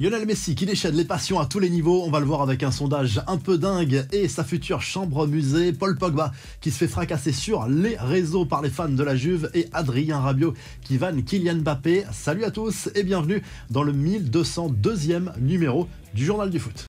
Lionel Messi qui déchaîne les passions à tous les niveaux, on va le voir avec un sondage un peu dingue et sa future chambre musée. Paul Pogba qui se fait fracasser sur les réseaux par les fans de la Juve et Adrien Rabiot qui vanne Kylian Mbappé. Salut à tous et bienvenue dans le 1202e numéro du Journal du Foot.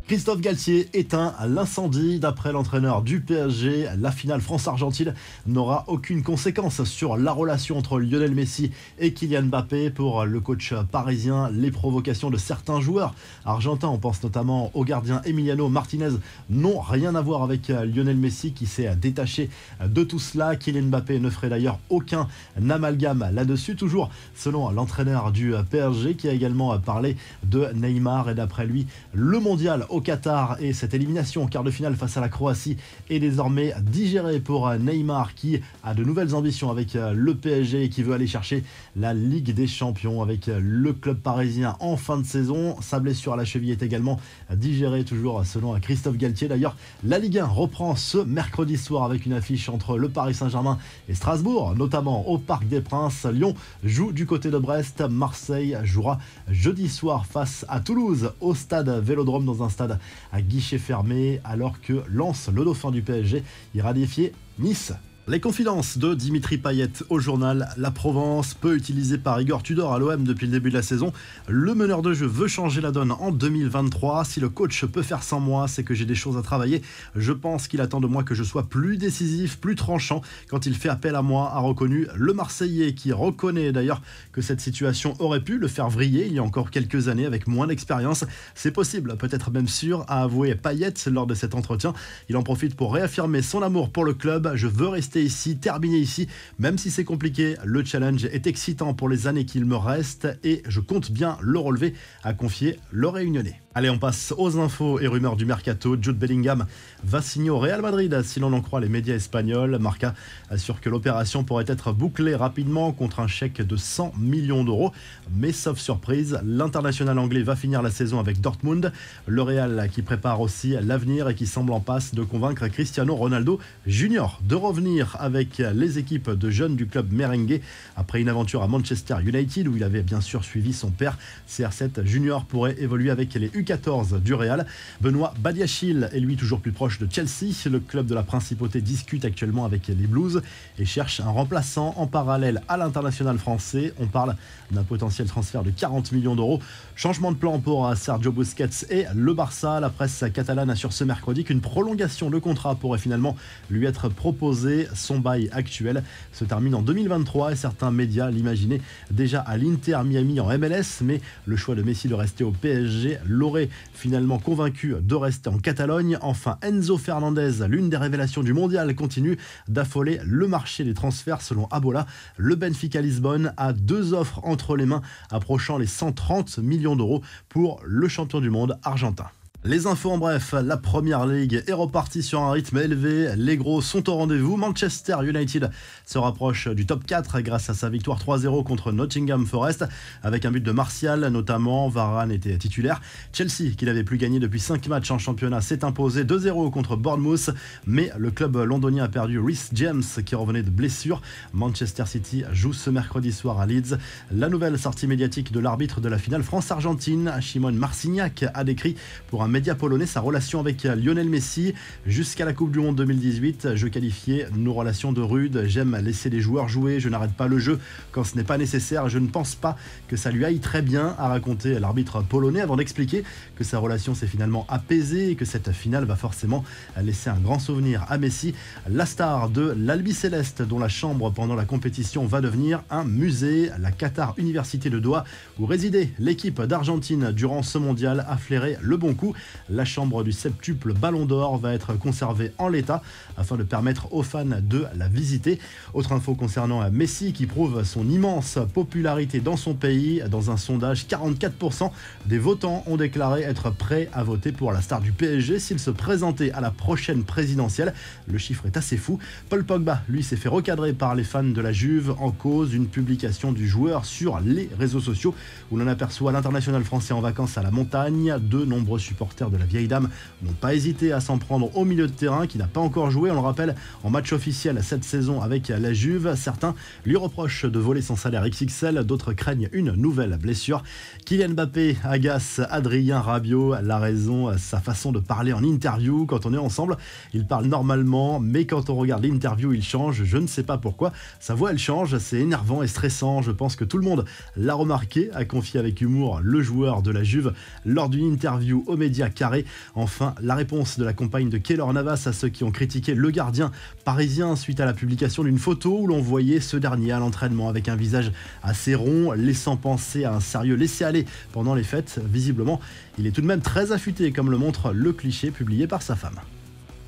Christophe Galtier éteint l'incendie. D'après l'entraîneur du PSG, la finale France-Argentine n'aura aucune conséquence sur la relation entre Lionel Messi et Kylian Mbappé. Pour le coach parisien, les provocations de certains joueurs argentins, on pense notamment au gardien Emiliano Martinez, n'ont rien à voir avec Lionel Messi qui s'est détaché de tout cela. Kylian Mbappé ne ferait d'ailleurs aucun amalgame là-dessus, toujours selon l'entraîneur du PSG qui a également parlé de Neymar. Et d'après lui, le mondial au Qatar et cette élimination en quart de finale face à la Croatie est désormais digérée pour Neymar qui a de nouvelles ambitions avec le PSG et qui veut aller chercher la Ligue des Champions avec le club parisien en fin de saison. Sa blessure à la cheville est également digérée, toujours selon Christophe Galtier. D'ailleurs, la Ligue 1 reprend ce mercredi soir avec une affiche entre le Paris Saint-Germain et Strasbourg, notamment au Parc des Princes. Lyon joue du côté de Brest. Marseille jouera jeudi soir face à Toulouse au stade Vélodrome, dans un stade à guichet fermé, alors que Lens, le dauphin du PSG, ira défier Nice. Les confidences de Dimitri Payet au journal La Provence, peu utilisé par Igor Tudor à l'OM depuis le début de la saison. Le meneur de jeu veut changer la donne en 2023. Si le coach peut faire sans moi, c'est que j'ai des choses à travailler. Je pense qu'il attend de moi que je sois plus décisif, plus tranchant quand il fait appel à moi, a reconnu le Marseillais, qui reconnaît d'ailleurs que cette situation aurait pu le faire vriller il y a encore quelques années avec moins d'expérience. C'est possible, peut-être même sûr, a avoué Payet lors de cet entretien. Il en profite pour réaffirmer son amour pour le club. Je veux rester ici, terminer ici, même si c'est compliqué. Le challenge est excitant pour les années qu'il me reste et je compte bien le relever, a confié le Réunionnais. Allez, on passe aux infos et rumeurs du mercato. Jude Bellingham va signer au Real Madrid si l'on en croit les médias espagnols. Marca assure que l'opération pourrait être bouclée rapidement contre un chèque de 100 millions d'euros. Mais sauf surprise, l'international anglais va finir la saison avec Dortmund. Le Real qui prépare aussi l'avenir et qui semble en passe de convaincre Cristiano Ronaldo Junior de revenir avec les équipes de jeunes du club merengue. Après une aventure à Manchester United où il avait bien sûr suivi son père, CR7 Junior pourrait évoluer avec les U14 du Real. Benoît Badiachil est lui toujours plus proche de Chelsea. Le club de la Principauté discute actuellement avec les Blues et cherche un remplaçant en parallèle à l'international français. On parle d'un potentiel transfert de 40 millions d'euros. Changement de plan pour Sergio Busquets et le Barça. La presse catalane assure ce mercredi qu'une prolongation de contrat pourrait finalement lui être proposée. Son bail actuel se termine en 2023 et certains médias l'imaginaient déjà à l'Inter Miami en MLS, mais le choix de Messi de rester au PSG l'aurait finalement convaincu de rester en Catalogne. Enfin, Enzo Fernandez, l'une des révélations du mondial, continue d'affoler le marché des transferts. Selon Abola, le Benfica Lisbonne a deux offres entre les mains approchant les 130 millions d'euros pour le champion du monde argentin. Les infos en bref, la Première Ligue est repartie sur un rythme élevé, les gros sont au rendez-vous. Manchester United se rapproche du top 4 grâce à sa victoire 3-0 contre Nottingham Forest avec un but de Martial notamment. Varane était titulaire. Chelsea, qui n'avait plus gagné depuis 5 matchs en championnat, s'est imposé 2-0 contre Bournemouth, mais le club londonien a perdu Reece James qui revenait de blessure. Manchester City joue ce mercredi soir à Leeds. La nouvelle sortie médiatique de l'arbitre de la finale France-Argentine, Shimon Marciniak, a décrit pour un média polonais sa relation avec Lionel Messi. Jusqu'à la Coupe du Monde 2018, je qualifiais nos relations de rudes. J'aime laisser les joueurs jouer, je n'arrête pas le jeu quand ce n'est pas nécessaire. Je ne pense pas que ça lui aille très bien, a raconté l'arbitre polonais avant d'expliquer que sa relation s'est finalement apaisée et que cette finale va forcément laisser un grand souvenir à Messi. La star de l'Albi Céleste, dont la chambre pendant la compétition va devenir un musée, la Qatar Université de Doha, où résidait l'équipe d'Argentine durant ce mondial, a flairé le bon coup. La chambre du septuple Ballon d'Or va être conservée en l'état afin de permettre aux fans de la visiter. Autre info concernant Messi qui prouve son immense popularité dans son pays. Dans un sondage, 44% des votants ont déclaré être prêts à voter pour la star du PSG s'il se présentait à la prochaine présidentielle. Le chiffre est assez fou. Paul Pogba, lui, s'est fait recadrer par les fans de la Juve en cause d'une publication du joueur sur les réseaux sociaux où l'on aperçoit l'international français en vacances à la montagne. De nombreux supporters supporters de la vieille dame n'ont pas hésité à s'en prendre au milieu de terrain qui n'a pas encore joué, on le rappelle, en match officiel cette saison avec la Juve. Certains lui reprochent de voler son salaire XXL, d'autres craignent une nouvelle blessure. Kylian Mbappé agace Adrien Rabiot, la raison, sa façon de parler en interview. Quand on est ensemble, il parle normalement, mais quand on regarde l'interview, il change. Je ne sais pas pourquoi. Sa voix, elle change. C'est énervant et stressant. Je pense que tout le monde l'a remarqué, a confié avec humour le joueur de la Juve lors d'une interview aux médias carrés. Enfin, la réponse de la compagne de Keylor Navas à ceux qui ont critiqué le gardien parisien suite à la publication d'une photo où l'on voyait ce dernier à l'entraînement avec un visage assez rond, laissant penser à un sérieux laisser-aller pendant les fêtes. Visiblement, il est tout de même très affûté, comme le montre le cliché publié par sa femme.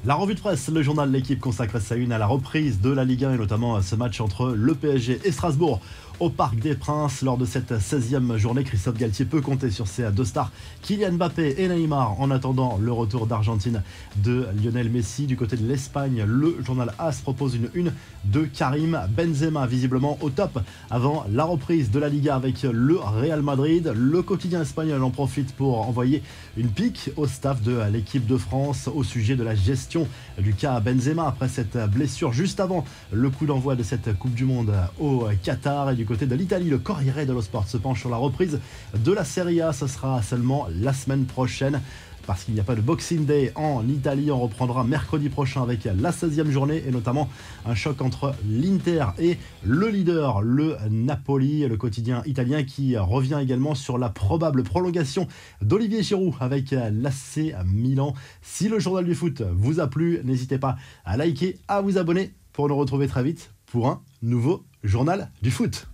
La revue de presse, le journal L'Équipe consacre sa une à la reprise de la Ligue 1 et notamment à ce match entre le PSG et Strasbourg au Parc des Princes. Lors de cette 16e journée, Christophe Galtier peut compter sur ses deux stars, Kylian Mbappé et Neymar, en attendant le retour d'Argentine de Lionel Messi. Du côté de l'Espagne, le journal AS propose une de Karim Benzema, visiblement au top avant la reprise de la Liga avec le Real Madrid. Le quotidien espagnol en profite pour envoyer une pique au staff de l'équipe de France au sujet de la gestion du cas Benzema après cette blessure juste avant le coup d'envoi de cette Coupe du Monde au Qatar. Et du côté de l'Italie, le Corriere dello Sport se penche sur la reprise de la Serie A. Ce sera seulement la semaine prochaine. Parce qu'il n'y a pas de Boxing Day en Italie, on reprendra mercredi prochain avec la 16e journée et notamment un choc entre l'Inter et le leader, le Napoli, le quotidien italien qui revient également sur la probable prolongation d'Olivier Giroud avec l'AC Milan. Si le journal du foot vous a plu, n'hésitez pas à liker, à vous abonner pour nous retrouver très vite pour un nouveau journal du foot.